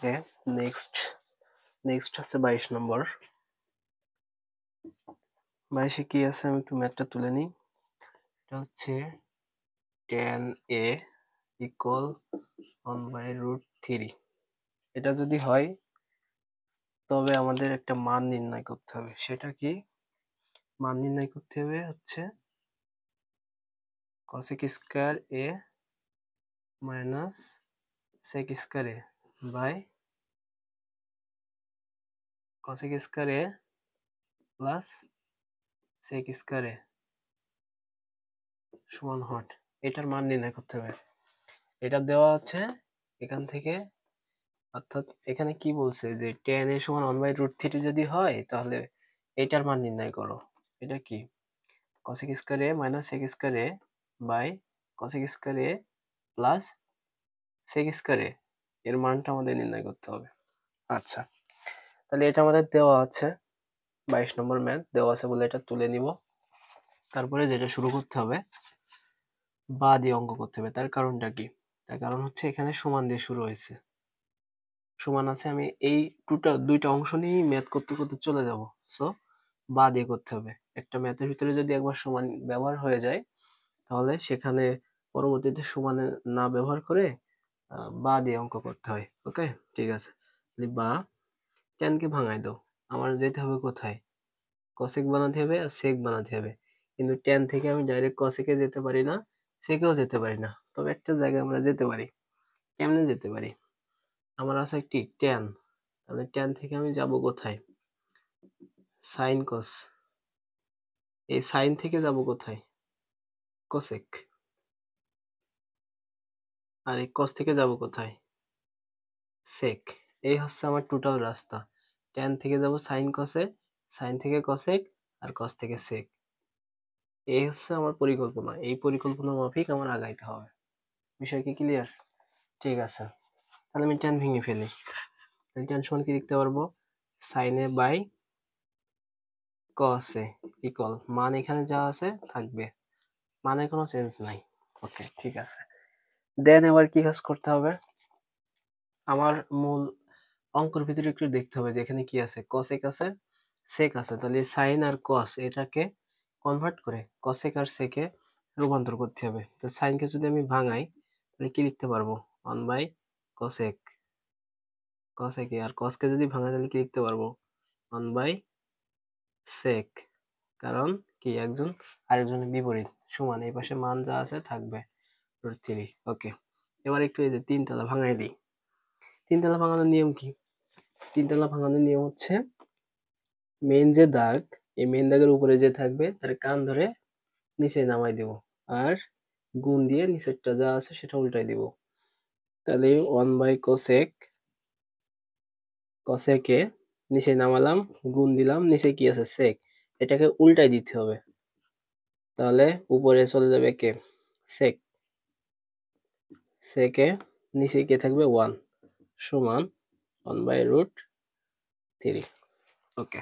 ওকে, next হচ্ছে 22 নম্বর। 22-এ কি আছে আমি একটু ম্যাথটা তুলে নিই। এটা হচ্ছে tan a ইকুয়াল 1/√3। এটা যদি হয় তবে আমাদের একটা মান নির্ণয় করতে হবে। সেটা কি? মান নির্ণয় করতে হবে হচ্ছে cosec square a minus sec square a by cosec square a plus sec square a সমান হট। এটার মান নির্ণয় করতে হবে। এটা দেওয়া আছে এখান থেকে, অর্থাৎ এখানে কি বলছে যে tan a সমান 1/√3 যদি হয় তাহলে এটার মান নির্ণয় করো। এটা কি? cosec square a minus sec square a by cosec square a plus sec square a এর মানটা আমাদের নির্ণয় করতে হবে। আচ্ছা, তাহলে এটা আমাদের দেওয়া আছে 22 নম্বর ম্যাথ দেওয়া আছে বলে এটা তুলে নিব। তারপরে যেটা শুরু করতে হবে, বা দিয়ে অঙ্ক করতে হবে। তার কারণটা কি? তার কারণ হচ্ছে এখানে সমান দিয়ে শুরু হয়েছে, সমান আছে। আমি এই দুইটা অংশ নিয়ে ম্যাথ করতে করতে চলে যাব। সো বা দিয়ে করতে হবে। একটা ম্যাথের ভিতরে যদি একবার সমান ব্যবহার হয়ে যায় তাহলে সেখানে পরবর্তীতে সমান না ব্যবহার করে বা দিয়ে অঙ্ক করতে হয়। ওকে, ঠিক আছে। বা tan কে ভাঙাই দাও। আমার যেতে হবে কোথায়? cosec বানাতে হবে আর sec বানাতে হবে। কিন্তু tan থেকে আমি ডাইরেক্ট cosec এ যেতে পারি না, sec এও যেতে পারি না। তবে একটা জায়গায় আমরা যেতে পারি। কেমনে যেতে পারি? আমার আছে একটি tan, তাহলে tan থেকে আমি যাব কোথায়? sin cos। এই sin থেকে যাব কোথায়? cosec। আর এই cos থেকে যাব কোথায়? sec। এই হচ্ছে আমার টোটাল রাস্তা। tan থেকে যাব sin cos এ, sin থেকে cosec, আর cos থেকে sec। এই হচ্ছে আমার পরিকল্পনা। এই পরিকল্পনা মাফিক আমার আগাইতে হবে। বিষয় কি ক্লিয়ার? ঠিক আছে, তাহলে আমি tan ভেঙে ফেলি। tan সমান কি লিখতে পারবো? sin a by cos a equal, মান এখানে যা আছে থাকবে, মানের কোনো চেঞ্জ নাই। ওকে, ঠিক আছে। দেন এবার কি কাজ করতে হবে? আমার মূল অঙ্কের ভিতরে একটু দেখতে হবে যে এখানে কি আছে, cosec আছে, sec আছে। তাহলে sin আর cos এটাকে কনভার্ট করে cosec আর sec এ রূপান্তর করতে হবে। তো sin কে যদি আমি ভাঙাই তাহলে কি লিখতে পারবো? 1/cosec। cosec এ আর cos কে যদি ভাঙাই তাহলে কি লিখতে পারবো? 1/sec। কারণ কি একজন আরেকজনের বিপরীত, সমান। এই পাশে মান যা আছে থাকবে √3। ওকে, এবার একটু এই যে তিনতলা ভাঙাই দিই। তিনতলা ভাঙানোর নিয়ম কি? তিনতলা ভাঙানোর নিয়ম হচ্ছে মেইন যে দাগ, এই মেইন দাগের উপরে যে থাকবে তার কান ধরে নিচে নামাই দিব, আর গুণ দিয়ে নিচেরটা যা আছে সেটা উল্টাই দিব। তাহলে 1/cosec, cosec এ নিচে নামালাম, গুণ দিলাম, নিচে কি আছে? sec। এটাকে উল্টাই দিতে হবে। তাহলে উপরে চলে যাবে কে? sec। sec এ নিচে কে থাকবে? 1 সমান 1/√3। ওকে,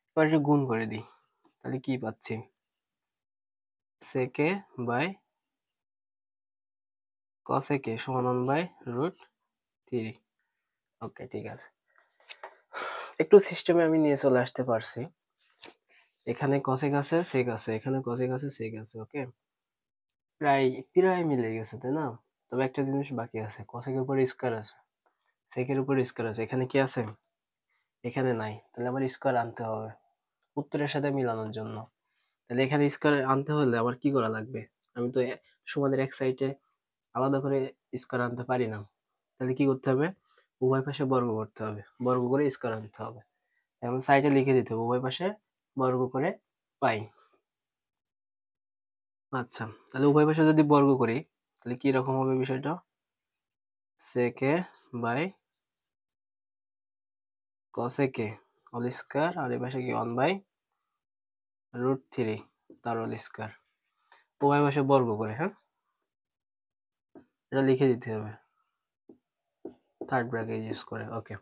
এবার এটা গুণ করে দিই। তাহলে কি পাচ্ছি? sec a by cosec a সমান 1/√3। ওকে, ঠিক আছে। একটু সিস্টেমে আমি নিয়ে চলে আসতে পারছি। এখানে cosec আছে, sec আছে, এখানে cosec আছে, sec আছে। ওকে, প্রায় প্রায় মিলে গেছে, তাই না? তবে একটা জিনিস বাকি আছে, cosec এর উপরে স্কয়ার আছে, sec এর উপরে স্কয়ার আছে। এখানে কি আছে? এখানে নাই। তাহলে আমার স্কয়ার আনতে হবে উত্তরের সাথে মিলানোর জন্য। তাহলে এখানে স্কয়ার আনতে হলে আবার কি করা লাগবে? আমি তো সমানের এক সাইডে আলাদা করে স্কয়ার আনতে পারি না। তাহলে কি করতে হবে? উভয় পাশে বর্গ করতে হবে, বর্গ করে স্কয়ার আনতে হবে। এখন সাইডে লিখে দিতে হবে উভয় পাশে বর্গ করে পাই। আচ্ছা, তাহলে উভয় পাশে যদি বর্গ করি তাহলে কি রকম হবে বিষয়টা? sec a by cosec a whole square, আর এই পাশে কি 1/√3 তার হোল স্কয়ার। উভয় পাশে বর্গ করে, হ্যাঁ, এটা লিখে দিতে হবে থার্ড ব্র্যাকেট ইউজ করে। ওকে,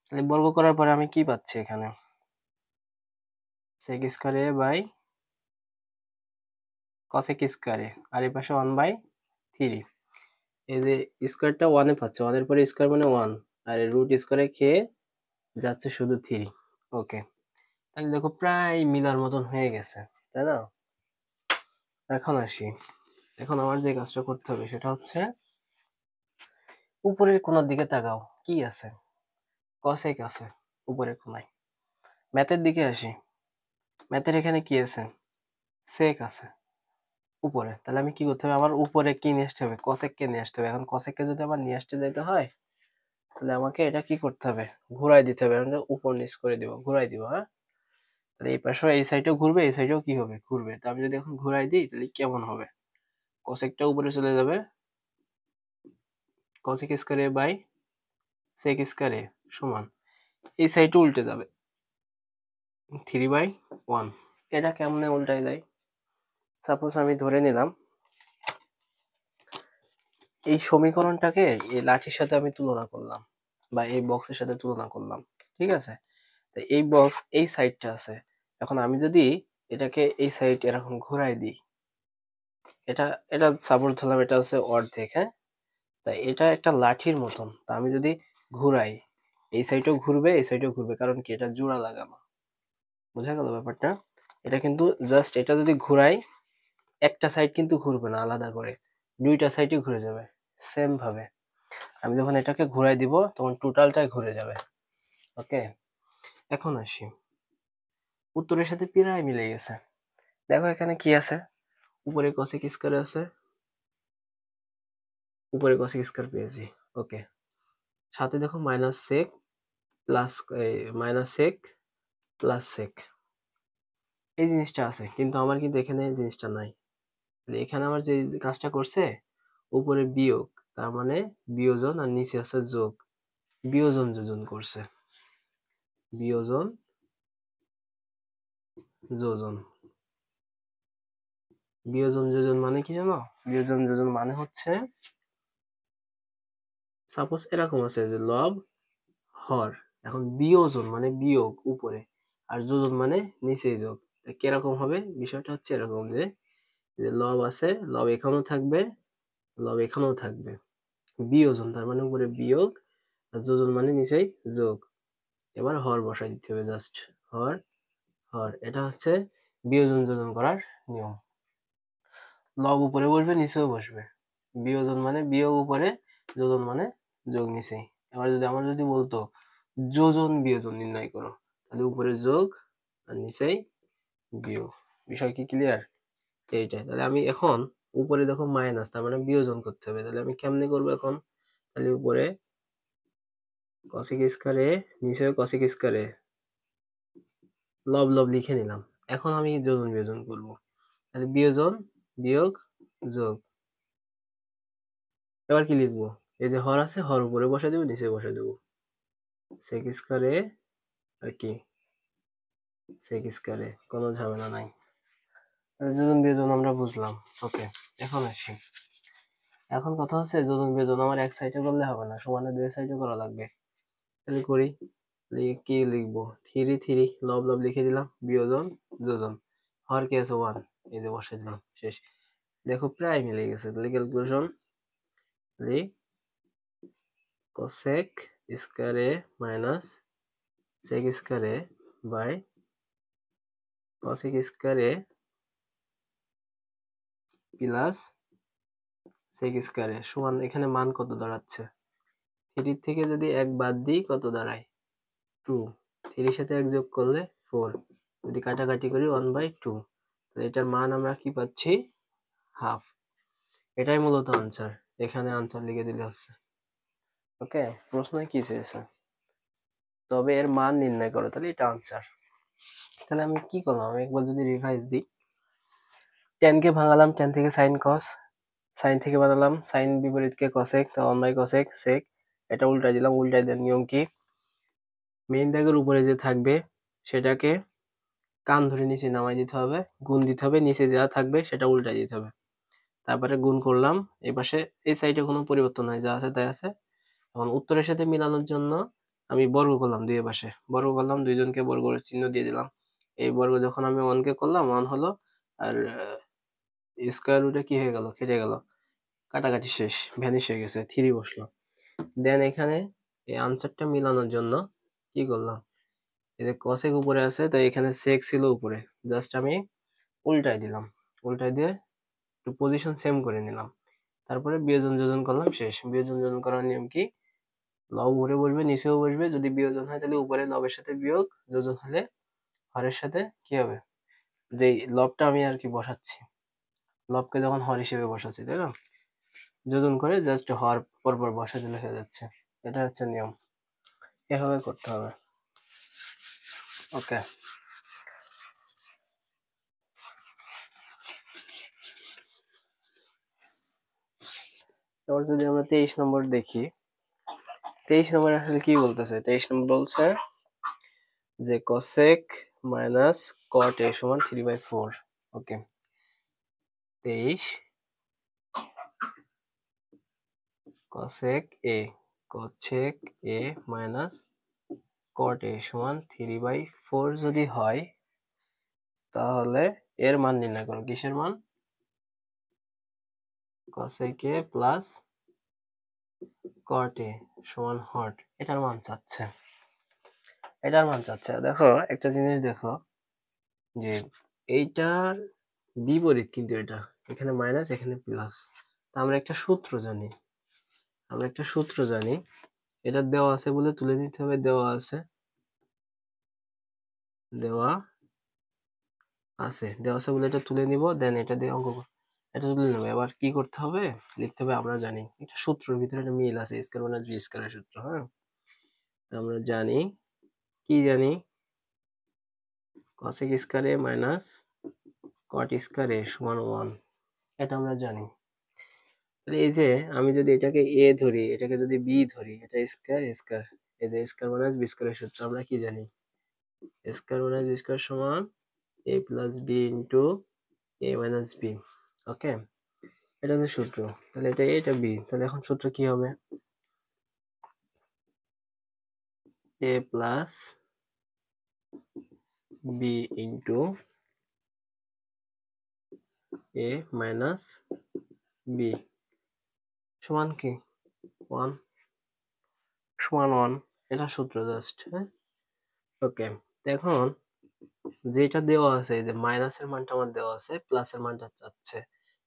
তাহলে বর্গ করার পরে আমি কি পাচ্ছি এখানে? sec square a by cosec square a, আর এই পাশে 1/3। এই যে স্কোয়ারটা 1 এ পাচ্ছে, 1 এর পরে স্কোয়ার মানে 1, আর রুট স্কোয়ারে খেয়ে যাচ্ছে শুধু 3। ওকে, তাহলে দেখো প্রায় মিলার মতন হয়ে গেছে, তাই না? এখন আসি, এখন আমার যে কাজটা করতে হবে সেটা হচ্ছে উপরের কোণার দিকে তাকাও, কি আছে? কসেক আছে উপরের কোণায়। ম্যাথের দিকে আসি, ম্যাথের এখানে কি আছে? সেক আছে উপরে। তাহলে আমি কি করতে হবে, আমার উপরে কি নিয়ে আসতে হবে? কসেককে নিয়ে আসতে হবে। এখন কসেককে যদি আমার নিয়ে আসতে যাইতে হয়, তাহলে আমাকে এটা কি করতে হবে? ঘুরাই দিতে হবে। আমি উপর নিচ করে দিব, ঘুরাই দিব, হ্যাঁ? তাহলে এই পাশে এই সাইডেও ঘুরবে, এই সাইডেও কি হবে? ঘুরবে। তো আমি যদি এখন ঘুরাই দিই তাহলে কেমন হবে? কসেকটা উপরে চলে যাবে, cosec square by sec square সমান এই সাইডটা উল্টে যাবে 3/1। এটা কেমনে উল্টাই যায়? সাপোজ আমি ধরে নিলাম এই সমীকরণটাকে এই লাঠির সাথে আমি তুলনা করলাম, বা এই বক্সের সাথে তুলনা করলাম, ঠিক আছে? তো এই বক্স এই সাইডটা আছে, এখন আমি যদি এটাকে এই সাইড এরকম ঘুরাই দিই, এটা এটা সাপোজ ধরলাম এটা হচ্ছে অর্ধেক, হ্যাঁ? তাই এটা একটা লাঠির মতন, তা আমি যদি ঘুরাই, এই সাইডেও ঘুরবে এই সাইডেও ঘুরবে, কারণ কি এটা জোড়া লাগানো। বোঝা গেল ব্যাপারটা? এটা কিন্তু জাস্ট এটা যদি ঘুরাই, একটা সাইড কিন্তু ঘুরবে না আলাদা করে, দুইটা সাইডই ঘুরে যাবে সেম ভাবে। আমি যখন এটাকে ঘুরাই দিব তখন টোটালটাই ঘুরে যাবে। ওকে, এখন আসি, উত্তরের সাথে প্রায় মিলে গেছে। দেখো এখানে কি আছে, উপরে কসেক স্কয়ার আছে, উপরে কসেক স্কয়ার পেয়েছি। ওকে, সাথে দেখো minus sec plus, minus sec plus sec, এই জিনিসটা আছে, কিন্তু আমার কিন্তু এখানে এই জিনিসটা নাই। তাহলে এখানে আমার যে কাজটা করছে, উপরে বিয়োগ, তার মানে বিয়োজন, আর নিচে আছে যোগ, বিয়োজন যোজন করছে, বিয়োজন যোজন। বিয়োজন যোজন মানে কি জানো? বিয়োজন যোজন মানে হচ্ছে সাপোজ এরকম আছে যে লব হর, এখন বিয়োজন মানে বিয়োগ উপরে, আর যোজন মানে নিচে যোগ। কিরকম হবে বিষয়টা? হচ্ছে এরকম যে যে লব আছে, লব এখানেও থাকবে, লব এখানেও থাকবে, বিয়োজন তার মানে উপরে বিয়োগ, আর যোজন মানে নিচেই যোগ। এবার হর বসাই দিতে হবে, জাস্ট হর, হর। এটা হচ্ছে বিয়োজন যোজন করার নিয়ম। লব উপরে বসবে, নিচেও বসবে, বিয়োজন মানে বিয়োগ উপরে, যোজন মানে যোগ নিচে। এবার যদি আমার যদি বলতো যোজন বিয়োজন নির্ণয় করো, তাহলে উপরে যোগ আর নিচেই বিয়োগ। বিষয় কি ক্লিয়ার? এইটাই। তাহলে আমি এখন উপরে দেখো মাইনাস, তার মানে বিয়োজন করতে হবে। তাহলে আমি কেমনে করবো এখন? তাহলে উপরে কসেক স্কয়ারে, নিচেও কসেক স্কয়ারে, লব লব লিখে নিলাম। এখন আমি যোজন বিয়োজন করব, তাহলে বিয়োজন বিয়োগ যোগ। এবার কি লিখবো? এই যে হর আছে, হর উপরে বসে দেবো, নিচে বসে দেবো, সেক স্কয়ারে আর কি সেক স্কয়ারে, কোনো ঝামেলা নাই। যোজন বিয়োজন আমরা বুঝলাম। ওকে, এখন আসি, এখন কথা হচ্ছে যোজন বিয়োজন আমার এক সাইডে করলে হবে না, সমানে দুই সাইডে করা লাগবে। তাহলে করি, কি লিখবো? থ্রি থ্রি, লব লব লিখে দিলাম, বিয়োজন যোজন, হর কি আছে 1, এই যে বসে দিলাম, শেষ। দেখো প্রায় মিলে গেছে। তাহলে ক্যালকুলেশন, কোসেক স্কয়ারে মাইনাস সেক স্কয়ারে বাই কসেক স্কয়ারে প্লাস সেক স্কয়ারে সমান, এখানে মান কত দাঁড়াচ্ছে? 3 থেকে যদি 1 বাদ দিই কত দাঁড়ায়? 2। 3 এর সাথে 1 যোগ করলে 4, যদি কাটাকাটি করি 1/2। তাহলে এটার মান আমরা কি পাচ্ছি? হাফ। এটাই মূলত আনসার, এখানে আনসার লিখে দিলে হচ্ছে। ওকে, প্রশ্নে কি চেয়েছে? তবে এর মান নির্ণয় করো, তাহলে এটা আনসার। তাহলে আমি কি করলাম? আমি একবার যদি রিভাইজ দিই, tan কে ভাঙালাম, tan থেকে sin cos, sin থেকে বানালাম sin বিপরীতকে cosec, তো 1/cosec sec, এটা উল্টাই দিলাম। উল্টাই দেওয়ার নিয়ম কি? মেইন দাগের উপরে যে থাকবে সেটাকে কান ধরে নিচে নামাই দিতে হবে, গুণ দিতে হবে, নিচে যা থাকবে সেটা উল্টাই দিতে হবে। তারপরে গুণ করলাম, এই পাশে এই সাইডে কোনো পরিবর্তন নাই, যা আছে তাই আছে। এখন উত্তরের সাথে মিলানোর জন্য আমি বর্গ করলাম, দুই পাশে বর্গ করলাম, দুইজনকে বর্গের চিহ্ন দিয়ে দিলাম। এই বর্গ যখন আমি 1 কে করলাম 1 হলো, আর স্কয়ার রুটে কি হয়ে গেল? কেটে গেল। কাটাকাটি শেষ, ভ্যানিশ হয়ে গেছে, 3 বসলো। দেন এখানে এই আনসারটা মিলানোর জন্য কি করলাম, এই যে কসেক উপরে আছে, তো এখানে সেক ছিল উপরে, জাস্ট আমি উল্টাই দিলাম, উল্টাই দিয়ে একটু পজিশন সেম করে নিলাম। তারপরে বিয়োজন যোজন করলাম, শেষ। বিয়োজন যোজন করার নিয়ম কি, লব উপরে বসবে নিচেও বসবে, যদি বিয়োজন হয় তাহলে উপরে লবের সাথে বিয়োগ, যোজন হলে হরের সাথে কি হবে, যে লবটা আমি আর কি বসাচ্ছি, লবকে যখন হর হিসেবে বসাচ্ছি, তাই না, যোজন করে জাস্ট হর পরপর বসা দিলে হয়ে যাচ্ছে। এটা হচ্ছে নিয়ম, এভাবে করতে হবে। ওকে, এবার যদি আমরা 23 নম্বর দেখি, 23 নম্বরে আসলে কি বলতেছে, 23 নম্বর বলছে যে cosec মাইনাস cot a সমান 3/4। ওকে, 23 cosec a, cosec a minus cot a সমান 3/4 যদি হয়, তাহলে এর মান নির্ণয় করো। কিসের মান, cosec a plus cot a সমান হট, এটার মান চাচ্ছে, এটার মান চাচ্ছে। দেখো একটা জিনিস দেখো, যে এইটার বিপরীত কিন্তু এটা, এখানে মাইনাস এখানে প্লাস। আমরা একটা সূত্র জানি, আমরা একটা সূত্র জানি, এটা দেওয়া আছে বলে তুলে নিতে হবে, দেওয়া আছে, দেওয়া আছে, দেওয়া আছে বলে এটা তুলে নিব, দেন এটা দিয়ে অঙ্ক এটা তুলে নেবো। এবার কি করতে হবে, লিখতে হবে, আমরা জানি একটা সূত্রের ভিতরে একটা মিল আছে, স্কয়ার মাইনাস বি স্কয়ারের সূত্র। হ্যাঁ, আমরা জানি, কি জানি, cosec স্কয়ার এ মাইনাস cot স্কয়ার এ সমান 1, এটা আমরা জানি। তাহলে এই যে আমি যদি এটাকে এ ধরি, এটাকে যদি বি ধরি, এটা স্কয়ার স্কয়ার, এই যে স্কয়ার মাইনাস বি স্কয়ারের সূত্র আমরা কি জানি, স্কয়ার মাইনাস বি স্কয়ার সমান a plus b into a minus b. Okay, এটা হচ্ছে সূত্র। তাহলে এটা এ, এটা বি, তাহলে এখন সূত্র কি হবে, এ plus b into a minus B সমান কি 1, সমান 1, এটা সূত্র জাস্ট। হ্যাঁ, ওকে, এখন যেটা দেওয়া আছে, এই যে মাইনাসের মানটা আমার দেওয়া আছে, প্লাসের মানটা চাচ্ছে।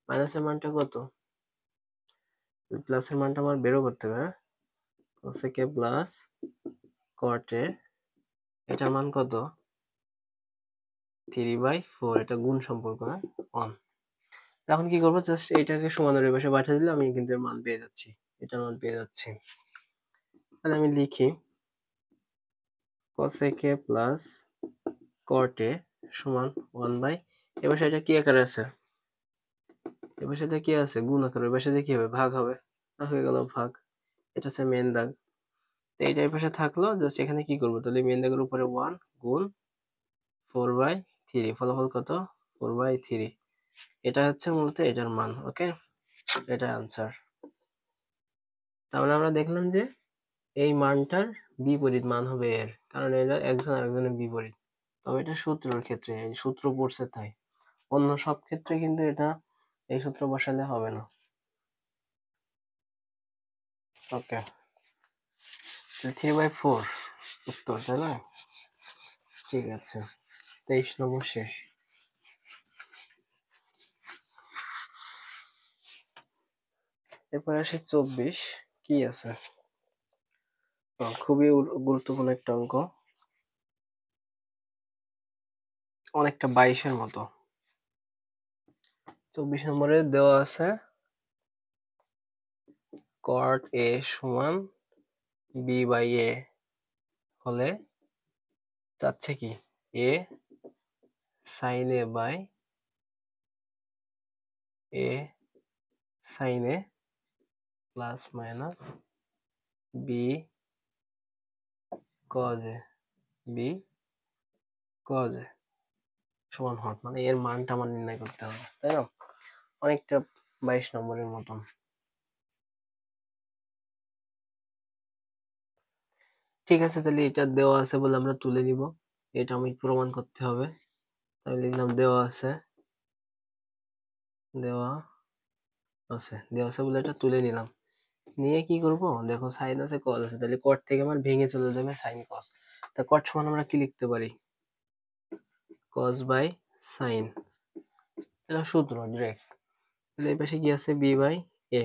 মাইনাসের মানটা কত, প্লাসের মানটা আমার বেরো করতে হবে। হ্যাঁ, cosec a plus cot a, এটার মান কত, 3/4, এটা গুণ সম্পর্ক। হ্যাঁ, 1। এখন কি করবো, জাস্ট এটাকে সমানের ওই পাশে পাঠিয়ে দিলে আমি কিন্তু এর মান পেয়ে যাচ্ছি, এটার মান পেয়ে যাচ্ছি। তাহলে আমি লিখি cosec a plus cot a সমান 1/, এবার সেটা কি আকারে আছে, এবার সেটা কি আছে, গুণ আকারে, এবার সেটা কি হবে, ভাগ হবে, হয়ে গেল ভাগ। এটা হচ্ছে মেন দাগ, তো এইটা এই পাশে থাকলো, জাস্ট এখানে কি করবো, তাহলে মেন দাগের উপরে 1 গুণ 4/3, ফলাফল কত, 4/3। এটা হচ্ছে মূলত এটার মান। ওকে, এটা আনসার। তাহলে আমরা দেখলাম যে এই মানটার বিপরীত মান হবে এর, কারণ এরা একজন আরেকজনের বিপরীত। তবে এটা সূত্রের ক্ষেত্রে, এই সূত্র পড়ছে তাই, অন্য সব ক্ষেত্রে কিন্তু এটা এই সূত্র বসালে হবে না। ওকে, 3/4 উত্তর, তাই না? ঠিক আছে, 23 নম্বর শেষ। এরপর আসে 24, কি আছে, খুবই গুরুত্বপূর্ণ একটা অঙ্ক, অনেকটা 22-এর মতো। 24 নম্বরে দেওয়া আছে cot a সমান b/a হলে চাচ্ছে কি, a sin a by a sin a plus minus b cos a, b cos a সমান হট, মানে এর মানটা আমার নির্ণয় করতে হবে, তাই না? অনেকটা 22 নম্বরের মতন। ঠিক আছে, তাহলে এটা দেওয়া আছে বলে আমরা তুলে নিব, এটা আমি প্রমাণ করতে হবে। তাহলে লিখলাম দেওয়া আছে, দেওয়া আছে, দেওয়া আছে বলে এটা তুলে নিলাম। নিয়ে কি করব, দেখো সাইন আছে কস আছে, তাহলে কট থেকে আমার ভেঙে চলে যাবে সাইন কস। তা কট সমান আমরা কি লিখতে পারি, কস বাই সাইন, এটা সূত্র ডিরেক্ট। তাহলে এই পাশে কি আছে, বি বাই এ।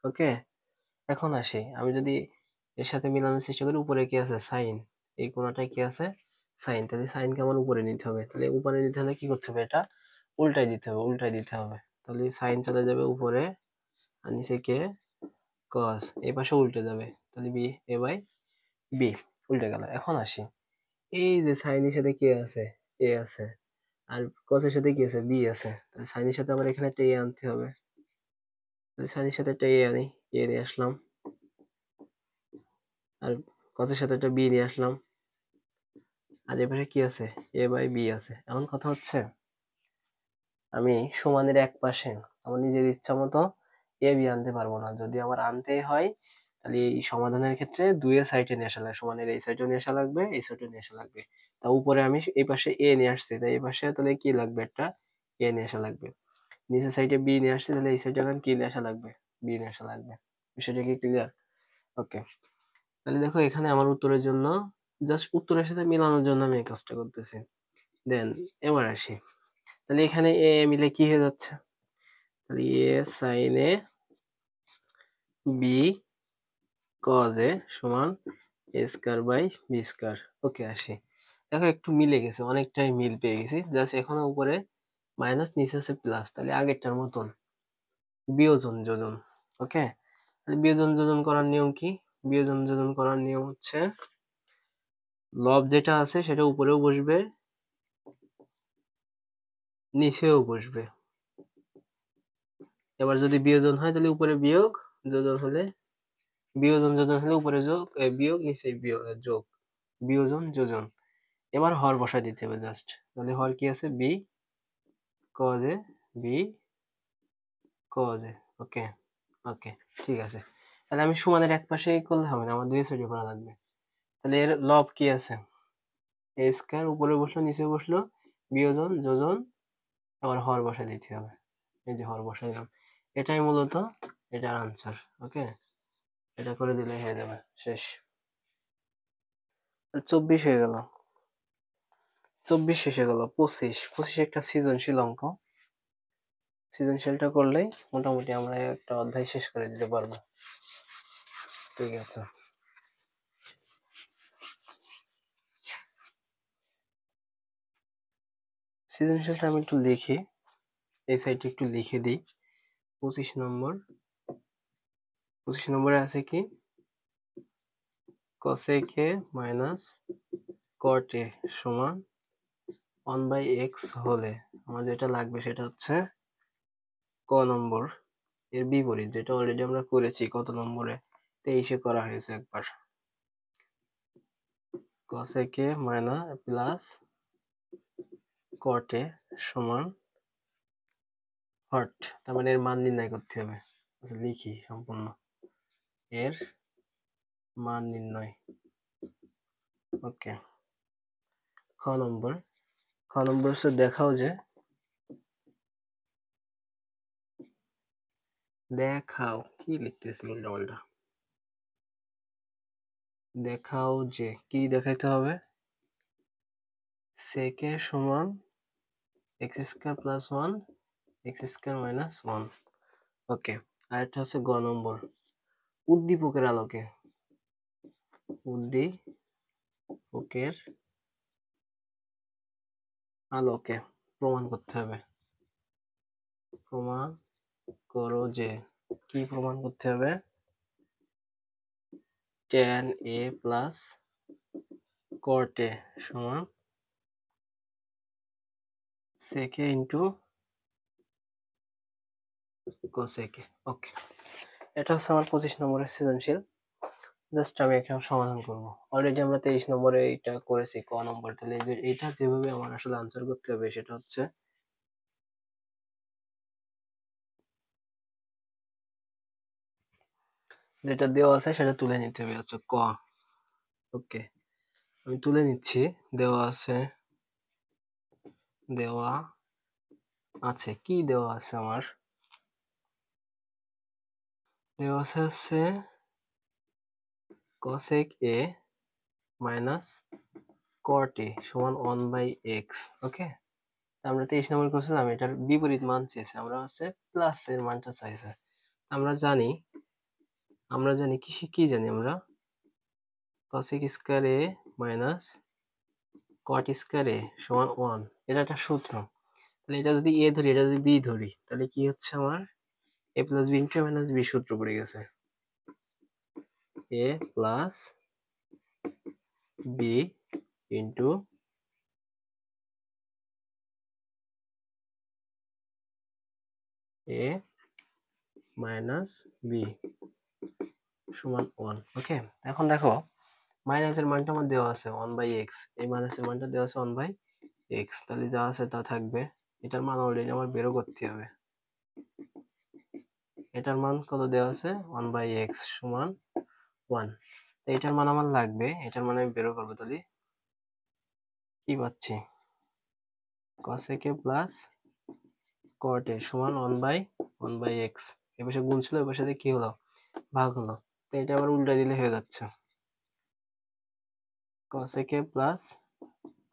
ওকে, এখন আসি, আমি যদি এর সাথে মিলানোর চেষ্টা করি, উপরে কি আছে সাইন, এই কোণাটায় কি আছে সাইন, তাহলে সাইনকে আমার উপরে নিতে হবে। তাহলে উপরে নিতে হলে কি করতে হবে, এটা উল্টাই দিতে হবে, উল্টাই দিতে হবে। তাহলে সাইন চলে যাবে উপরে, আর নিচে কে কস, এই পাশে উল্টে যাবে, তাহলে বি এ বাই বি উল্টে গেল। এখন আসি, এই যে সাইনের সাথে কি আছে, এ আছে, আর কসের সাথে কি আছে, বি আছে, তাহলে সাইনের সাথে আমার এখানে একটা এ আনতে হবে। তাহলে সাইনের সাথে একটা এ আনি, এ নিয়ে আসলাম, আর কসের সাথে একটা বি নিয়ে আসলাম, আর এপাশে কি আছে, এ বাই বি আছে। এখন কথা হচ্ছে, আমি সমানের এক পাশে আমার নিজের ইচ্ছা মতো এ বি আনতে পারবো না। যদি আমার আনতেই হয়, তাহলে এই সমাধানের ক্ষেত্রে দুইয়ের সাইডে নিয়ে আসা লাগবে, সমানের এই সাইডেও নিয়ে আসা লাগবে, এই সাইডেও নিয়ে আসা লাগবে। তা উপরে আমি এই পাশে এ নিয়ে আসছি, তাই এই পাশে তাহলে কি লাগবে, একটা এ নিয়ে আসা লাগবে। নিচের সাইডে বি নিয়ে আসছি, তাহলে এই সাইডে এখন কি নিয়ে আসা লাগবে, বি নিয়ে আসা লাগবে। বিষয়টা কি ক্লিয়ার? ওকে, তাহলে দেখো এখানে আমার উত্তরের জন্য, জাস্ট উত্তরের সাথে মিলানোর জন্য আমি এই কাজটা করতেছি। দেন এবার আসি, তাহলে এখানে এ মিলে কি হয়ে যাচ্ছে, তাহলে a sine a b cos a সমান a square by b square. Okay, আসি, দেখো একটু মিলে গেছে, অনেকটাই মিল পেয়ে গেছি। জাস্ট এখানে উপরে মাইনাস, নিচে আছে প্লাস, তাহলে আগেরটার মতন বিয়োজন যোজন। ওকে, তাহলে বিয়োজন যোজন করার নিয়ম কি, বিয়োজন যোজন করার নিয়ম হচ্ছে, লব যেটা আছে সেটা উপরেও বসবে, নিচেও বসবে। এবার যদি বিয়োজন হয় তাহলে উপরে বিয়োগ, যোজন হলে বিয়োজন, যোজন হলে উপরে যোগ, বিয়োগ, নিচে বিয়োগ, যোগ, বিয়োজন যোজন। এবার হর বসায় দিতে হবে জাস্ট, তাহলে হর কি আছে, b cos a b cos a. Okay, okay, ঠিক আছে। তাহলে আমি সমানের এক পাশে করলে হবে না, আমার দুই সাইডে করা লাগবে। তাহলে এর লব কি আছে, এ স্কয়ার, উপরে বসলো নিচে বসলো, বিয়োজন যোজন, আবার হর বসায় দিতে হবে। এই যে হর বসাই দিলাম, এটাই মূলত এটার আনসার। ওকে, এটা করে দিলে হয়ে যাবে, শেষ। 24 হয়ে গেল, 24 শেষে গেল, 25, 25 একটা সৃজনশীল অঙ্ক। সৃজনশীলটা করলেই মোটামুটি আমরা একটা অধ্যায় শেষ করে দিতে পারবো। ঠিক আছে, সৃজনশীলটা আমি একটু লিখি, এই সাইডে একটু লিখে দিই। 25 নম্বর, 25 নম্বরে আছে কি, cosec a minus cot a সমান 1/x হলে আমার যেটা লাগবে সেটা হচ্ছে ক নম্বর এর বিপরীত, যেটা অলরেডি আমরা করেছি কত নম্বরে, 23-এ করা হয়েছে একবার। cosec a minus plus cot a সমান হট, তার মানে এর মান নির্ণয় করতে হবে। আচ্ছা, লিখি সম্পূর্ণ, এর মান নির্ণয়। ওকে, খ নম্বর, খ নম্বর হচ্ছে দেখাও যে, দেখাও কি লিখতেছি উল্টাপাল্টা, দেখাও যে কি দেখাইতে হবে, sec a সমান x square plus one, x square minus one. Okay, আরেকটা হচ্ছে গ নম্বর, উদ্দীপকের আলোকে, উদ্দীপকের আলোকে প্রমাণ করতে হবে। প্রমাণ করো যে, কি প্রমাণ করতে হবে, tan a plus cot a সমান sec a into cosec a। ওকে, এটা হচ্ছে আমার 25 নম্বরের সৃজনশীল। জাস্ট আমি একটা সমাধান করব। অলরেডি আমরা 23 নম্বরে এটা করেছি ক নম্বর, তাহলে এই যে এটা যেভাবে আমার আসলে আনসার করতে হবে সেটা হচ্ছে, যেটা দেওয়া আছে সেটা তুলে নিতে হবে। আচ্ছা, ক, ওকে, আমি তুলে নিচ্ছি। দেওয়া আছে, দেওয়া আছে, কি দেওয়া আছে আমার, দেওয়া আছে হচ্ছে cosec a minus cot a সমান 1/x। ওকে, আমরা 23 নম্বর করছিলাম, এটার বিপরীত মান চেয়েছে, আমরা হচ্ছে প্লাস এর মানটা চাইছে। আমরা জানি কি জানি আমরা, cosec square a minus cot square a সমান 1, এটা একটা সূত্র। তাহলে এটা যদি a ধরি, এটা যদি b ধরি, তাহলে কি হচ্ছে আমার a plus b into minus b সূত্র পড়ে গেছে, a plus b into a minus b সমান 1। ওকে, এখন দেখো মাইনাসের মানটা আমার দেওয়া আছে 1/x, এই মাইনাসের মানটা দেওয়া আছে 1/x, তাহলে যা আছে তা থাকবে। এটার মান অলরেডি আমার বেরো করতে হবে। এটার মান কত দেওয়া আছে, 1/x সমান 1। এটার মান আমার লাগবে, এটার মান আমি বেরো করবো। তাহলে কি পাচ্ছি, cosec a plus cot a সমান 1/x। এ পাশে গুণ ছিল, এ পাশে কি হলো, ভাগ হলো। তো এটা আবার উল্টা দিলে হয়ে যাচ্ছে cosec a plus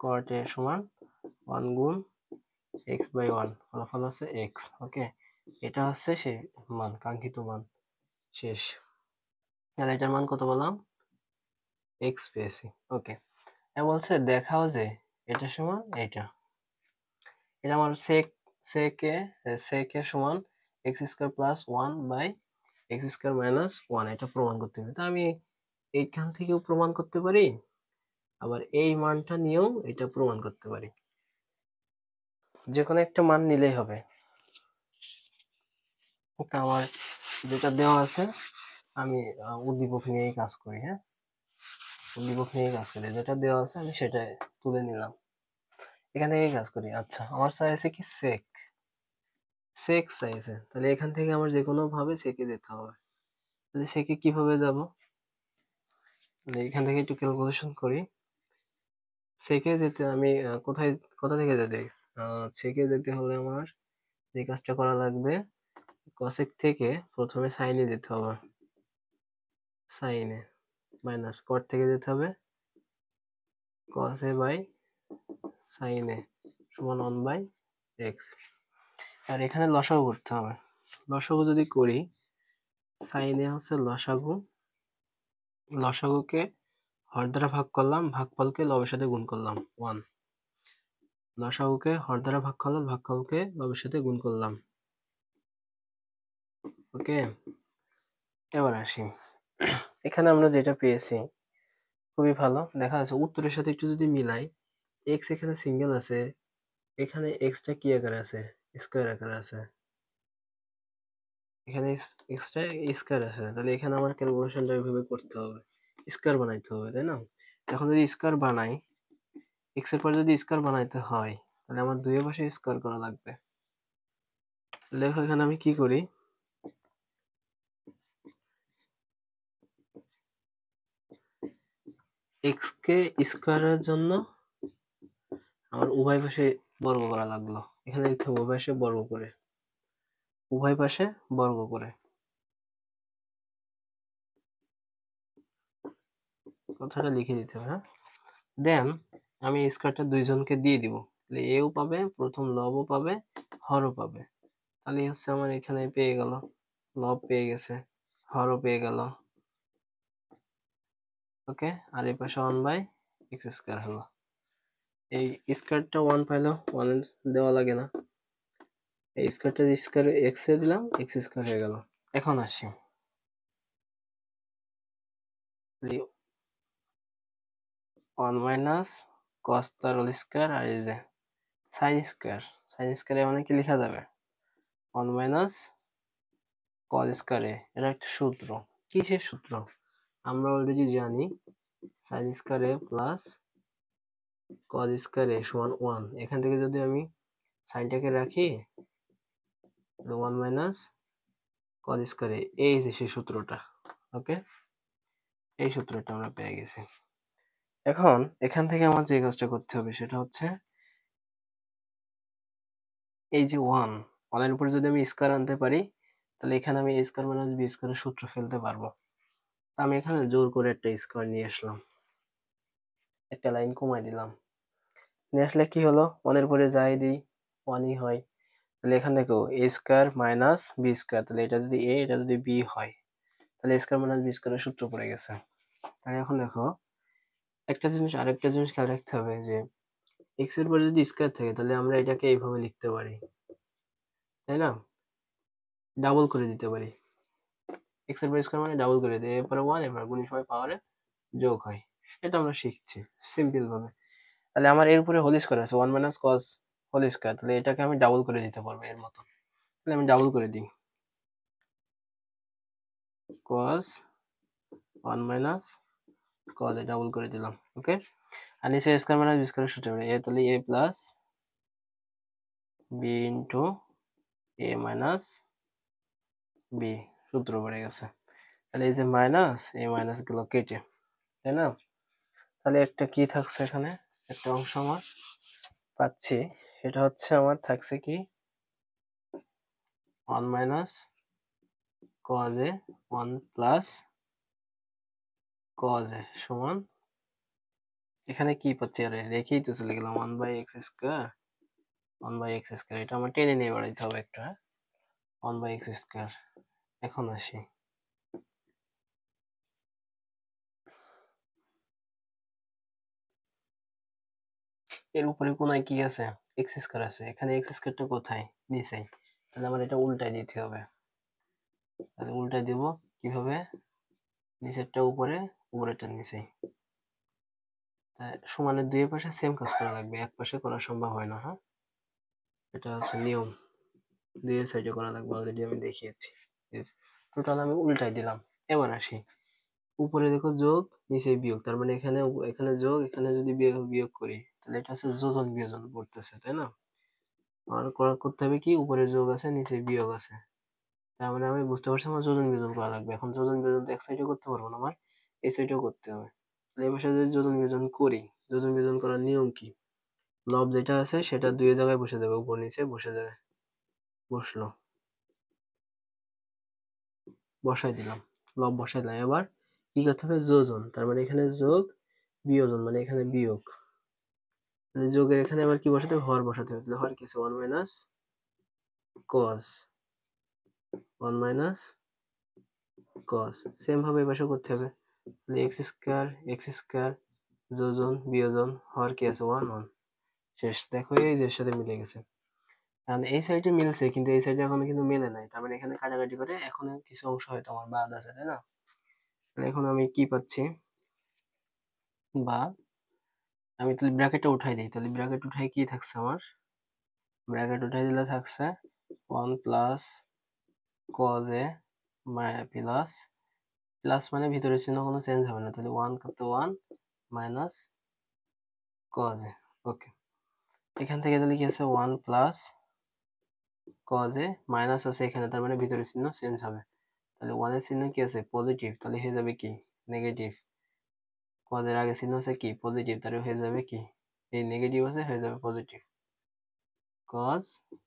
cot a সমান 1 গুণ x/1, ফলাফল হচ্ছে x। ওকে, এটা হচ্ছে সে মান, কাঙ্ক্ষিত মান শেষ। তাহলে এটার মান কত বললাম, x পেয়েছি। ওকে, বলছে দেখাও যে এটা সমান এটা আমার sec এ সমান x square plus 1/x square minus 1, এটা প্রমাণ করতে হবে। তা আমি এইখান থেকেও প্রমাণ করতে পারি, আবার এই মানটা নিয়েও এটা প্রমাণ করতে পারি। যে কোনো একটা মান নিলেই হবে। তা আমার যেটা দেওয়া আছে, আমি উদ্দীপক নিয়েই কাজ করি। হ্যাঁ, উদ্দীপক নিয়েই কাজ করি, যেটা দেওয়া আছে আমি সেটা তুলে নিলাম, এখান থেকেই কাজ করি। আচ্ছা, আমার চাইছে কি সেক চাইছে, তাহলে এখান থেকে আমার যে কোনো ভাবে সেকে যেতে হবে। তাহলে সেকে কিভাবে যাব, এখান থেকে একটু ক্যালকুলেশন করি। সেকে যেতে আমি কোথা থেকে যেতে, সেকে যেতে হলে আমার যে কাজটা করা লাগবে, কসেক থেকে প্রথমে সাইনে যেতে হবে, সাইনে মাইনাস কট থেকে যেতে হবে কসে বাই সাইনে সমান 1/x। আর এখানে লসাগু করতে হবে। লসাগু যদি করি, সাইনে হচ্ছে লসাগু, লসাগুকে হর দ্বারা ভাগ করলাম, ভাগফলকে লবের সাথে গুণ করলাম 1, লসাগুকে হর দ্বারা ভাগ করলাম, ভাগফলকে লবের সাথে গুণ করলাম। ওকে, এবার আসি, এখানে আমরা যেটা পেয়েছি খুবই ভালো দেখা যাচ্ছে। উত্তরের সাথে একটু যদি মিলাই, এক্স এখানে সিঙ্গেল আছে, এখানে এক্সটা কি আকারে আছে, স্কয়ার আকারে আছে, এখানে এক্সটা স্কয়ার আছে। তাহলে এখানে আমার ক্যালকুলেশনটা এইভাবে করতে হবে, স্কয়ার বানাইতে হবে, তাই না? এখন যদি স্কয়ার বানাই, এক্স এর পরে যদি স্কয়ার বানাইতে হয়, তাহলে আমার দুই পাশে স্কয়ার করা লাগবে। দেখো এখানে আমি কি করি, এক্স কে স্কয়ারের জন্য আমার উভয় পাশে বর্গ করা লাগলো। এখানে লিখতে হবে উভয় পাশে বর্গ করে, উভয় পাশে বর্গ করে, কথাটা লিখে দিতে হবে। হ্যাঁ, দেন আমি স্কয়ারটা দুইজনকে দিয়ে দিব, তাহলে এও পাবে, প্রথম লবও পাবে, হরও পাবে। তাহলে হচ্ছে আমার এখানে পেয়ে গেল, লব পেয়ে গেছে, হরও পেয়ে গেল। ওকে, আর এই পাশে 1/x স্কয়ার হলো। এই স্কয়ারটা 1 পাইলো, 1 দেওয়া লাগে না, এই স্কয়ারটা স্কয়ার এক্স এ দিলাম, এক্স স্কয়ার হয়ে গেল। এখন আসি 1 মাইনাস কস তার হোল স্কয়ার, আর এই যে সাইন স্কয়ার, সাইন স্কয়ার মানে কি লেখা যাবে, 1 মাইনাস কস স্কয়ার এ, এটা একটা সূত্র। কিসের সূত্র, আমরা অলরেডি জানি সাইন স্কয়ার এ প্লাস কস স্কয়ার এ সমান 1। এখান থেকে যদি আমি সাইনটাকে রাখি, 1 মাইনাস কস স্কয়ার এ, এই যে সেই সূত্রটা। ওকে, এই সূত্রটা আমরা পেয়ে গেছি। এখন এখান থেকে আমার যে কাজটা করতে হবে সেটা হচ্ছে, এই যে 1 এর উপরে যদি আমি স্কয়ার আনতে পারি, তাহলে এখানে আমি a স্কয়ার মাইনাস b স্কয়ারের সূত্র ফেলতে পারবো। আমি এখানে জোর করে একটা স্কয়ার নিয়ে আসলাম, একটা লাইন কমাই দিলাম। নিয়ে আসলে কি হলো, 1 এর পরে যাই দিই 1 ই হয়। তাহলে এখানে দেখো a square minus b square, তাহলে এটা যদি a এটা যদি b হয় তাহলে a স্কয়ার মাইনাস b স্কয়ারের সূত্র পড়ে গেছে। তাহলে এখন দেখো আরেকটা জিনিস খেয়াল রাখতে হবে যে x এর পরে যদি স্কয়ার থাকে তাহলে আমরা এটাকে এইভাবে লিখতে পারি, তাই না? ডাবল করে দিতে পারি। x এর পরে স্কয়ার মানে ডাবল করে দিই, এরপরে 1 এরপরে গুণিত সময় পাওয়ারে যোগ হয়। এটা আমরা শিখছি সিম্পল ভাবে। তাহলে আমার এর উপরে হোল স্কয়ার আছে 1 মাইনাস cos হোল স্কয়ার, তাহলে এটাকে আমি ডাবল করে দিতে পারবো এর মতো। তাহলে আমি ডাবল করে দিই cos 1 মাইনাস cos এ ডাবল করে দিলাম, ওকে। আর নিচে স্কয়ার মাইনাস বি স্কয়ারের সূত্র এ, তাহলে a plus b into a minus b সূত্র পড়ে গেছে। তাহলে এই যে মাইনাস এই মাইনাস গুলো কেটে, তাই না? তাহলে একটা কি থাকছে এখানে, একটা অংশ আমার পাচ্ছি, সেটা হচ্ছে আমার থাকছে কি 1 minus cos a 1 plus cos a সমান, এখানে কি পাচ্ছি, আরে রেখেই তো চলে গেলাম 1 by x square 1 by x square, এটা আমার টেনে নিয়ে বাড়াইতে হবে একটা 1 বাই এক্স স্কয়ার। এখন আসি এর উপরে কোনায় কি আছে, এক্স স্কয়ার আছে, এখানে এক্স স্কয়ারটা কোথায়, নিচে। তাহলে আমার এটা উল্টাই দিতে হবে। তাহলে উল্টাই দিব কিভাবে, নিচেরটা উপরে উপরেরটা নিচে। সমানের দুই পাশে সেম কাজ করা লাগবে, এক পাশে করা সম্ভব হয় না, হ্যাঁ এটা হচ্ছে নিয়ম, দুই সাইডে করা লাগবে, অলরেডি আমি দেখিয়েছি। টোটাল আমি উল্টাই দিলাম। এবার আসি উপরে দেখো যোগ নিচে বিয়োগ, তার মানে এখানে এখানে যোগ, এখানে যদি বিয়োগ বিয়োগ করি তাহলে এটা হচ্ছে যোজন বিয়োজন পড়তেছে, তাই না? আর করতে হবে কি, উপরে যোগ আছে নিচে বিয়োগ আছে, তার মানে আমি বুঝতে পারছি আমার যোজন বিয়োজন করা লাগবে। এখন যোজন বিয়োজন তো এক সাইডে করতে পারবো না, আমার এই সাইডেও করতে হবে। তাহলে এই পাশে যদি যোজন বিয়োজন করি, যোজন বিয়োজন করার নিয়ম কি, লব যেটা আছে সেটা দুই জায়গায় বসে যাবে, উপর নিচে বসে যাবে, বসলো, বসাই দিলাম, লব বসাই দিলাম। এবার কি করতে হবে, যোজন, তার মানে এখানে যোগ, বিয়োজন মানে এখানে বিয়োগ, তাহলে যোগের এখানে আবার কি বসাতে হবে, হর বসাতে হবে। তাহলে হর কি আছে 1 minus cos 1 minus cos, same ভাবে এই পাশে করতে হবে। তাহলে এক্স স্কয়ার যোজন বিয়োজন হর কি আছে 1 1, শেষ। দেখো এই যে এর সাথে মিলে গেছে। কারণ এই সাইডে মিলছে কিন্তু এই সাইডে এখনো কিন্তু মেলে নাই, তার মানে এখানে কাটাকাটি করে এখনো কিছু অংশ হয়তো আমার বাদ আছে, তাই না? তাহলে এখন আমি কি পাচ্ছি, বা আমি তাহলে ব্র্যাকেটটা উঠাই দিই, তাহলে ব্র্যাকেট উঠাই কি থাকছে আমার, ব্র্যাকেট উঠাই দিলে থাকছে 1 plus cos a plus, plus মানে ভিতরের চিহ্ন কোনো চেঞ্জ হবে না, তাহলে 1 কত 1 মাইনাস cos a, ওকে। এখান থেকে তাহলে কি আছে 1 প্লাস cos a মাইনাস আছে এখানে, তার মানে ভিতরের চিহ্ন চেঞ্জ হবে। তাহলে 1 এর চিহ্ন কি আছে পজিটিভ, তাহলে হয়ে যাবে কি নেগেটিভ। cos এর আগে চিহ্ন আছে কি পজিটিভ, তাহলে হয়ে যাবে কি, এই নেগেটিভ আছে হয়ে যাবে পজিটিভ cos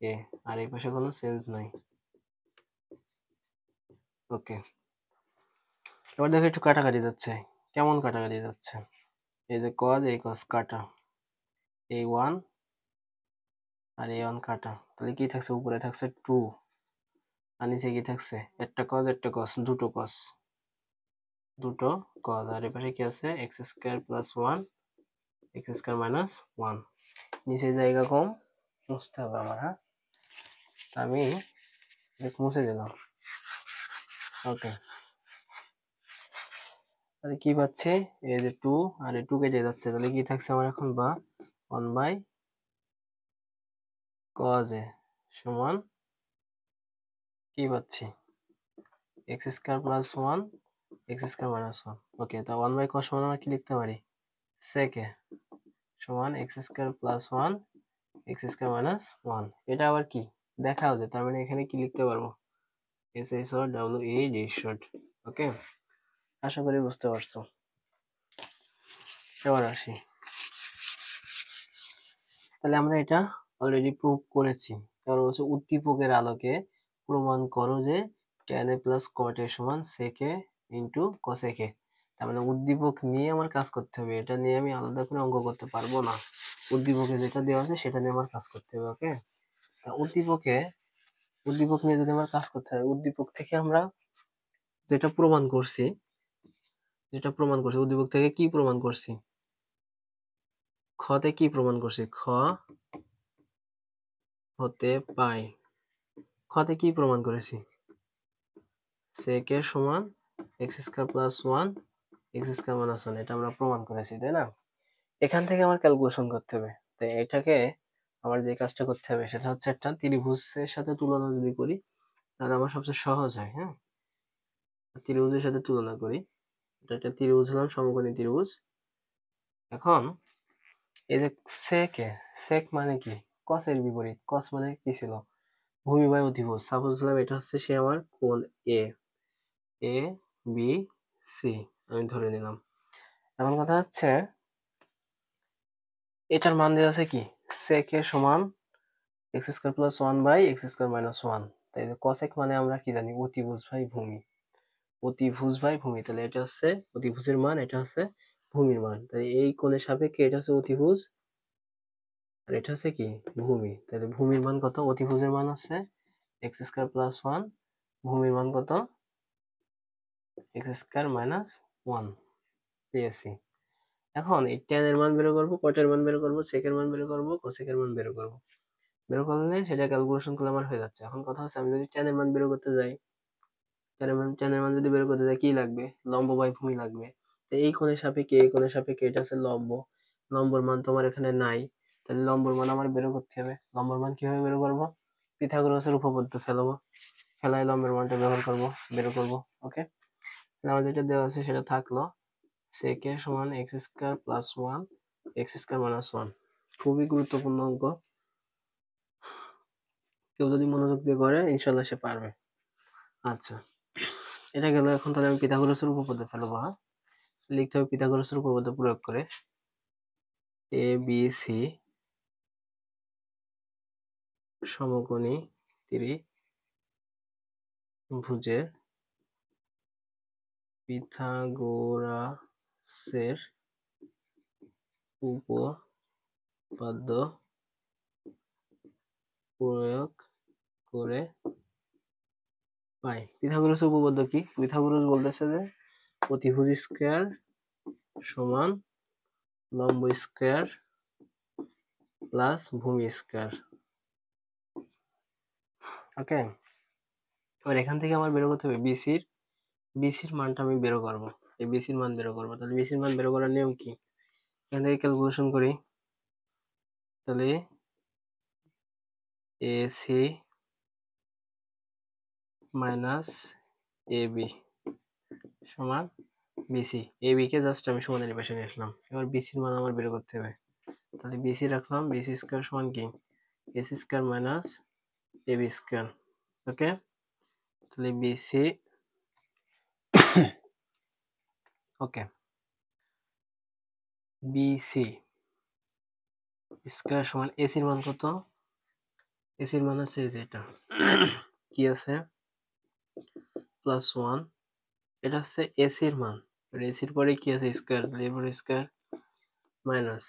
a, আর এই পাশে কোনো চেঞ্জ নাই, ওকে। এবার দেখো একটু কাটাকাটি যাচ্ছে, কেমন কাটাকাটি যাচ্ছে, এই যে cos এই cos কাটা, এই 1 আর এই 1 কাটা, তাহলে কি থাকছে উপরে থাকছে 2 আর নিচে কি থাকছে একটা cos দুটো cos, দুটো cos, আর এপাশে কি আছে x square plus 1 x square minus 1, নিচে জায়গা কম মুছতে হবে আমার, হ্যাঁ আমি মুছে দিলাম, ওকে। তাহলে কি পাচ্ছি, এই যে 2 আর এই 2 কেটে যাচ্ছে, তাহলে কি থাকছে আমার এখন, বা 1 বাই cos a সমান কি পাচ্ছি x square plus 1 x square minus 1, ওকে। তা 1 বাই cos সমান আমরা কি লিখতে পারি, sec a সমান x square plus 1 x square minus 1, এটা আবার কি দেখাও যায়, তার মানে এখানে কি লিখতে পারবো S S short W A D short, okay. আশা করি বুঝতে পারছো। এবার আসি, তাহলে আমরা এটা অলরেডি প্রুভ করেছি, তারপর হচ্ছে উদ্দীপকের আলোকে প্রমাণ করো যে tan a plus cot a সমান sec a into cosec a। তার মানে উদ্দীপক নিয়ে আমার কাজ করতে হবে, এটা নিয়ে আমি আলাদা করে অঙ্ক করতে পারবো না। উদ্দীপকে যেটা দেওয়া আছে সেটা নিয়ে আমার কাজ করতে হবে। ওকে, উদ্দীপক নিয়ে যদি আমার কাজ করতে হয়, উদ্দীপক থেকে আমরা যেটা প্রমাণ করছি উদ্দীপক থেকে কি প্রমাণ করছি, খতে কি প্রমাণ করছি, খ হতে পাই, খতে কি প্রমাণ করেছি, sec এর সমান x square plus 1 x square minus 1, এটা আমরা প্রমাণ করেছি, তাই না? এখান থেকে আমার ক্যালকুলেশন করতে হবে। তাই এটাকে আমার যে কাজটা করতে হবে সেটা হচ্ছে একটা ত্রিভুজের সাথে তুলনা যদি করি তাহলে আমার সবচেয়ে সহজ হয়। হ্যাঁ, ত্রিভুজের সাথে তুলনা করি, এটা একটা ত্রিভুজ হলাম, সমকোণী ত্রিভুজ। এখন এই যে সেক মানে কি, কসের বিপরীত। কস মানে কি ছিল, ভূমি বাই অতিভুজ। সাপোজ ধরলাম এটা হচ্ছে সে আমার কোণ এ, এ বি সি আমি ধরে নিলাম। এখন কথা হচ্ছে এটার মান দেওয়া আছে কি, সেক এর সমান x square plus 1 by x square minus 1। তাই কসেক মানে আমরা কি জানি, অতিভুজ বাই ভূমি, অতিভুজ বাই ভূমি। তাহলে এটা হচ্ছে অতিভুজের মান, এটা হচ্ছে ভূমির মান। তাই এই কোণের সাপেক্ষে এটা হচ্ছে অতিভুজ আর এটা হচ্ছে কি, ভূমি। তাহলে ভূমির মান কত, অতিভুজের মান হচ্ছে এক্স স্কয়ার প্লাস 1, ভূমির মান কত, এক্স স্কয়ার মাইনাস 1 পেয়েছি। এখন এই tan এর মান বের করবো, cot এর মান বের করবো, sec এর মান বের করবো, cosec এর মান বের করবো। বের করলে সেটা ক্যালকুলেশন করলে আমার হয়ে যাচ্ছে। এখন কথা হচ্ছে আমি যদি tan এর মান বের করতে যাই, tan এর মান যদি বের করতে যাই কি লাগবে, লম্ব বাই ভূমি লাগবে। তো এই কোণের সাপেক্ষে এই কোণের সাপেক্ষে এটা হচ্ছে লম্ব, লম্বর মান তোমার এখানে নাই, তাহলে লম্বর মান আমার বের করতে হবে। লম্বর মান কিভাবে বের করবো, পিথাগোরাসের উপপাদ্য ফেলবো, ফেলাই লম্বের মানটা ব্যবহার করবো, বের করবো। ওকে, আমার যেটা দেওয়া আছে সেটা থাকলো, sec এর সমান x square plus 1 x square minus 1। খুবই গুরুত্বপূর্ণ অঙ্ক, কেউ যদি মনোযোগ দিয়ে করে ইনশাল্লাহ সে পারবে। আচ্ছা, এটা গেল। এখন তাহলে আমি পিথাগোরাসের উপপাদ্য ফেলবো। হ্যাঁ, লিখতে হবে পিথাগোরাসের উপপাদ্য প্রয়োগ করে, এ বি সি সমকোণী ত্রিভুজের পিথাগোরাসের উপপাদ্য প্রয়োগ করে পাই। পিথাগোরাসের উপপাদ্য কি, পিথাগোরাস বলতেছে যে অতিভুজ স্কয়ার সমান লম্ব স্কয়ার প্লাস ভূমি স্কয়ার। ওকে, এবার এখান থেকে আমার বের করতে হবে বিসির মানটা আমি বের করবো, এই বিসির মান বের করবো। তাহলে বিসির মান বের করার নিয়ম কি, এখান থেকে ক্যালকুলেশন করি। তাহলে এসি মাইনাস এবি সমান বিসি। এবি কে জাস্ট আমি সমানের পাশে নিয়ে আসলাম। এবার বিসির মান আমার বের করতে হবে। তাহলে বিসি রাখলাম, বিসি স্কয়ার সমান কি, AC square minus AB square. Okay, তাহলে বিসি ওকে, বিসি স্কয়ার সমান এসির মান কত, এসির মান আছে যেটা কি আছে প্লাস 1, এটা হচ্ছে এসির মান, এসির পরে কি আছে স্কয়ার, এরপরে স্কয়ার মাইনাস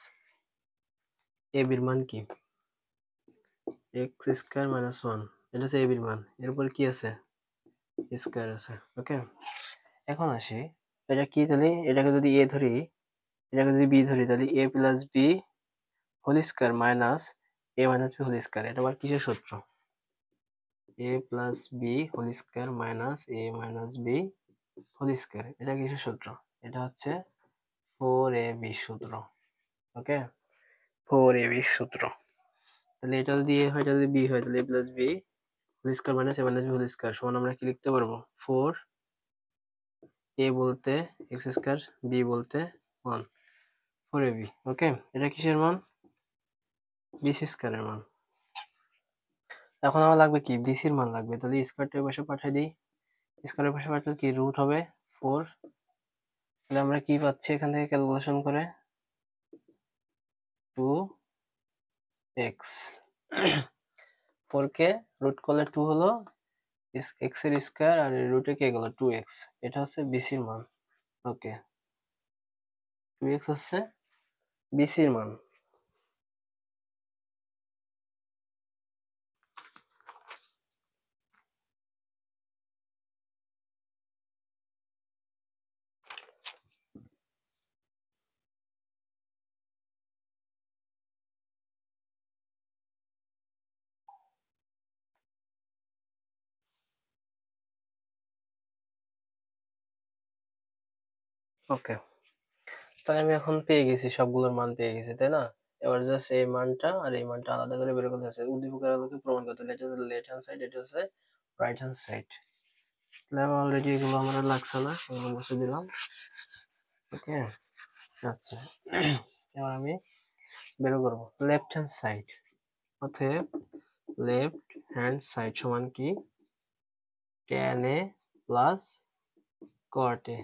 এবির মান কি, এক্স স্কয়ার মাইনাস 1, এটা হচ্ছে এবির মান, এরপর কি আছে স্কয়ার আছে। ওকে, এখন আসি এটা কি, তাহলে এটাকে যদি এ ধরি, এটাকে যদি বি ধরি, তাহলে a plus b whole square minus a minus b whole square. এটা আবার কিসের সূত্র, a plus b whole square minus a minus b whole square. এটা কিসের সূত্র, এটা হচ্ছে 4ab সূত্র। ওকে, 4ab সূত্র। তাহলে এটা যদি এ হয়, এটা যদি বি হয়, তাহলে a plus b whole square minus a minus b whole square সমান আমরা কি লিখতে পারবো, 4 এ বলতে এক্স স্কয়ার, বি বলতে 1, 4ab। ওকে, এটা কিসের মান, বিসি স্কয়ারের মান। এখন আমার লাগবে কি, বিসির মান লাগবে। তাহলে স্কয়ারটা পাশে পাঠিয়ে দিই, স্কয়ারের পাশে পাঠালে কি রুট হবে 4। তাহলে আমরা কি পাচ্ছি এখান থেকে ক্যালকুলেশন করে, 2x 4 কে রুট করলে 2 হলো, এক্স এর স্কয়ার আর রুটে কে গেল 2x, এটা হচ্ছে বিসির মান। ওকে, 2x হচ্ছে বিসির মান। ওকে, তাহলে আমি এখন পেয়ে গেছি, সবগুলোর মান পেয়ে গেছি, তাই না? এবার জাস্ট এই মানটা আর এই মানটা আলাদা করে বের করতে হচ্ছে, উদ্দীপকের আলোকে প্রমাণ করতে হলে। এটা হচ্ছে লেফট হ্যান্ড সাইড, এটা হচ্ছে রাইট হ্যান্ড সাইড। তাহলে আমার অলরেডি এগুলো আমার আর লাগছে না, এগুলো মুছে দিলাম। ওকে, আচ্ছা, এবার আমি বের করবো লেফট হ্যান্ড সাইড। অতএব লেফট হ্যান্ড সাইড সমান কি, tan a plus cot a।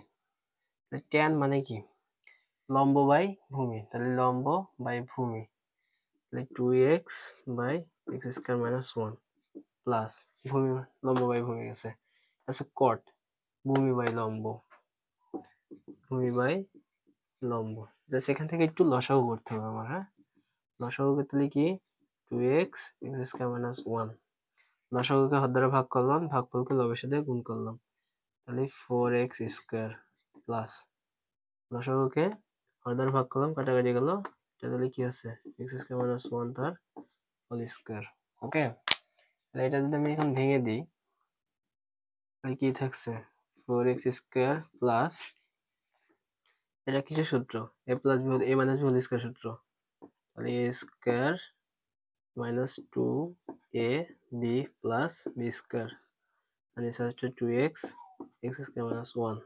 tan মানে কি, লম্ব বাই ভূমি, তাহলে লম্ব বাই ভূমি, তাহলে 2x by x square minus 1 plus ভূমি, লম্ব বাই ভূমি গেছে। আচ্ছা, কট ভূমি বাই লম্ব, ভূমি বাই লম্ব। জাস্ট এখান থেকে একটু লসাগু করতে হবে আমার, হ্যাঁ? লসাগু করতে হলে কি, 2x এক্স স্কয়ার মাইনাস 1, লসাগুকে হাত দ্বারা ভাগ করলাম, ভাগফলকে লবের সাথে গুণ করলাম, তাহলে 4x স্কয়ার প্লাস লসাগুকে হাত দ্বারা ভাগ করলাম, কাটাকাটি গেল, তাহলে কি আছে, এক্স স্কয়ার মাইনাস 1 তার হোল স্কয়ার। ওকে, তাহলে এটা যদি আমি এখন ভেঙে দিই, তাহলে কি থাকছে, 4x স্কয়ার প্লাস, এটা কিসের সূত্র, a plus b a minus b whole square সূত্র, তাহলে a square minus 2 a b plus b square, আর এসে হচ্ছে 2x এক্স স্কয়ার মাইনাস 1।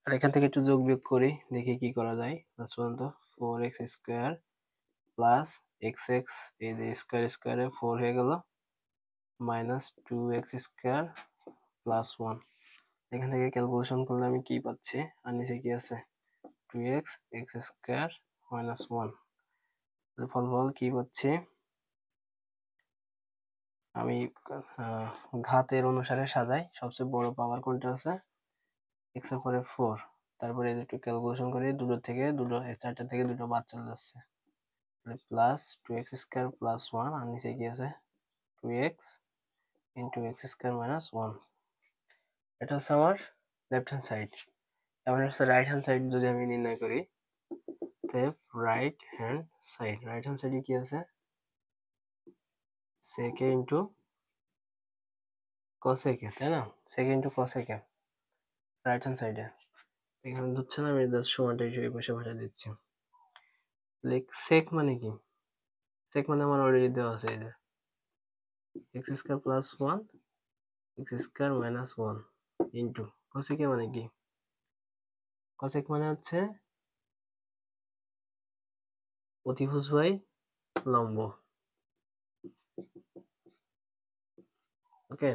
আর এখান থেকে একটু যোগ বিয়োগ করি, দেখি কি করা যায়। লাস্ট পর্যন্ত 4x square plus x x, এই যে স্কয়ার স্কয়ারে 4 হয়ে গেল, মাইনাস 2x স্কয়ার প্লাস 1। এখান থেকে ক্যালকুলেশন করলে আমি কি পাচ্ছি, আর নিচে কি আছে, 2x এক্স স্কয়ার মাইনাস 1। ফলাফল কি পাচ্ছি আমি, ঘাতের অনুসারে সাজাই, সবচেয়ে বড় পাওয়ার কোনটা আছে, x এর পরে 4, তারপরে একটু ক্যালকুলেশন করি, দুটো থেকে দুটো, চারটা থেকে দুটো বাদ চলে যাচ্ছে, প্লাস 2x স্কয়ার প্লাস 1, আর নিচে কি আছে, 2x into x square minus 1। এটা হচ্ছে আমার লেফট হ্যান্ড সাইড। এবার হচ্ছে রাইট হ্যান্ড সাইড যদি আমি নির্ণয় করি, তাহলে রাইট হ্যান্ড সাইডে কি আছে, sec a into cos a, তাই না, sec a into cos a right hand সাইডে। এখানে ধরছে না, আমি জাস্ট সমানটা এই পাশে বসা দিচ্ছি। sec মানে কি, sec মানে আমার অলরেডি দেওয়া আছে, এই যে x square plus 1 x square minus 1 into cosec মানে কি, cosec মানে হচ্ছে অতিভুজ বাই লম্ব। ওকে,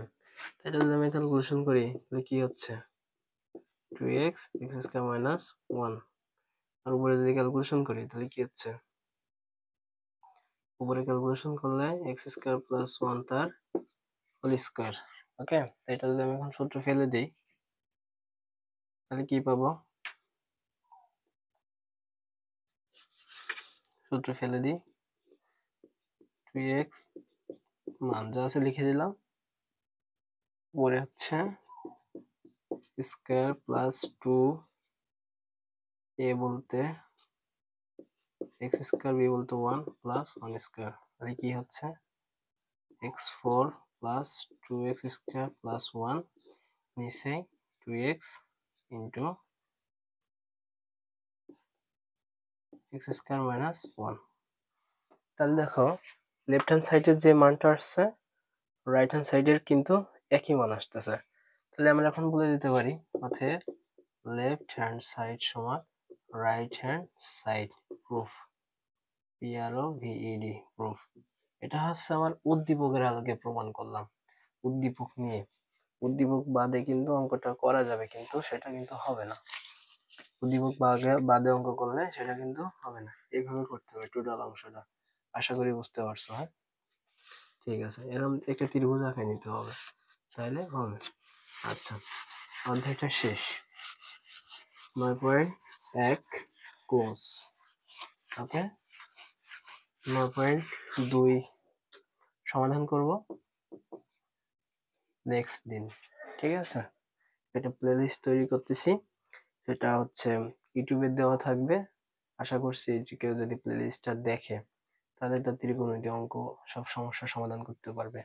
এটা যদি আমি ক্যালকুলেশন করি, তাহলে কি হচ্ছে, 2x এক্স স্কয়ার মাইনাস 1, আর উপরে যদি ক্যালকুলেশন করি তাহলে কি হচ্ছে, উপরে ক্যালকুলেশন করলে এক্স স্কয়ার প্লাস 1 তার হোল স্কয়ার। ওকে, এটা যদি আমি এখন সূত্র ফেলে দিই, তাহলে কি পাবো, সূত্র ফেলে দিই, 2x মান যা আছে লিখে দিলাম, উপরে হচ্ছে স্কয়ার প্লাস 2a বলতে এক্স স্কয়ার, বি বলতে 1 প্লাস 1 স্কয়ার, তাহলে কি হচ্ছে, x4 plus 2x square plus 1, নিচে 2x into x square minus 1। তাহলে দেখো, লেফট হ্যান্ড সাইডের যে মানটা আসছে, রাইট হ্যান্ড সাইডের কিন্তু একই মান আসতেছে। তাহলে আমরা এখন বলে দিতে পারি, অতএব লেফট হ্যান্ড সাইড সমান right hand side proof, PROVED proof. এটা হচ্ছে আমার উদ্দীপকের আলোকে প্রমাণ করলাম। উদ্দীপক নিয়ে, উদ্দীপক বাদে কিন্তু অঙ্কটা করা যাবে, কিন্তু সেটা কিন্তু হবে না। উদ্দীপক বাদে অঙ্ক করলে সেটা কিন্তু হবে না, এইভাবে করতে হবে টোটাল অংশটা। আশা করি বুঝতে পারছো, হ্যাঁ? ঠিক আছে, এরকম একটা ত্রিভুজ আঁকে নিতে হবে। তাহলে হবে। আচ্ছা, অধ্যায়টা শেষ। 9.1 কোস। ওকে, 9.2 সমাধান করব নেক্সট দিন। ঠিক আছে, এটা প্লেলিস্ট তৈরি করতেছি, সেটা হচ্ছে ইউটিউবে দেওয়া থাকবে। আশা করছি যে কেউ যদি প্লেলিস্টটা দেখে তাহলে তার ত্রিকোণমিতি অঙ্ক সব সমস্যার সমাধান করতে পারবে।